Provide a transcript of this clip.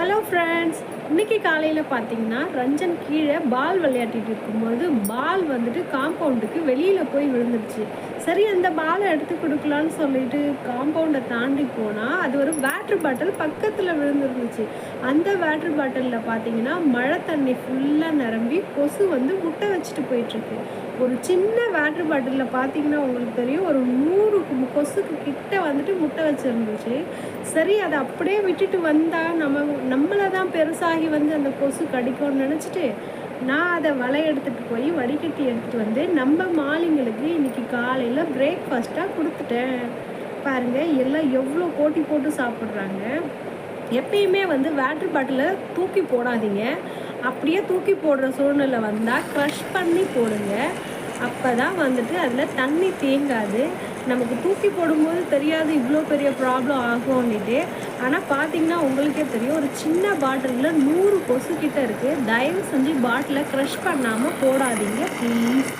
Hello friends, இன்றைக்கி காலையில் பார்த்தீங்கன்னா ரஞ்சன் கீழே பால் விளையாடிட்டு இருக்கும்போது பால் வந்துட்டு காம்பவுண்டுக்கு வெளியில் போய் விழுந்துருச்சு. சரி, அந்த பாலை எடுத்து கொடுக்கலான்னு சொல்லிட்டு காம்பவுண்டை தாண்டி போனால் அது ஒரு வாட்டர் பாட்டில் பக்கத்தில் விழுந்துருந்துச்சு. அந்த வாட்டர் பாட்டிலில் பார்த்தீங்கன்னா மழை தண்ணி ஃபுல்லாக நிரம்பி கொசு வந்து முட்டை வச்சுட்டு போயிட்டுருக்கு. ஒரு சின்ன வாட்டர் பாட்டிலில் பார்த்தீங்கன்னா உங்களுக்கு தெரியும், ஒரு 100 கொசுக்கு கிட்ட வந்துட்டு முட்டை வச்சுருந்துச்சு. சரி, அதை அப்படியே விட்டுட்டு வந்தால் நம்மளை தான் பெருசாகி வந்து அந்த கொசு கடிக்கும்னு நினச்சிட்டு நான் அதை வலை எடுத்துகிட்டு போய் வடிகட்டி எடுத்துகிட்டு வந்து நம்ம மாலிங்களுக்கு இன்றைக்கி காலையில் பிரேக்ஃபாஸ்ட்டாக கொடுத்துட்டேன். பாருங்கள், எல்லாம் எவ்வளோ போட்டி போட்டு சாப்பிட்றாங்க. எப்பயுமே வந்து வாட்டர் பாட்டிலை தூக்கி போடாதீங்க. அப்படியே தூக்கி போடுற சூழ்நிலை வந்தால் க்ரஷ் பண்ணி போடுங்க. அப்போ தான் வந்துட்டு அதில் தண்ணி தேங்காது. நமக்கு தூக்கி போடும்போது தெரியாது இவ்வளோ பெரிய ப்ராப்ளம் ஆகும்னுட்டு. ஆனால் பார்த்தீங்கன்னா உங்களுக்கே தெரியும், ஒரு சின்ன பாட்டிலில் 100 கொசு கிட்ட இருக்குது. தயவு செஞ்சு பாட்டிலை க்ரஷ் பண்ணாமல் போடாதீங்க ப்ளீஸ்.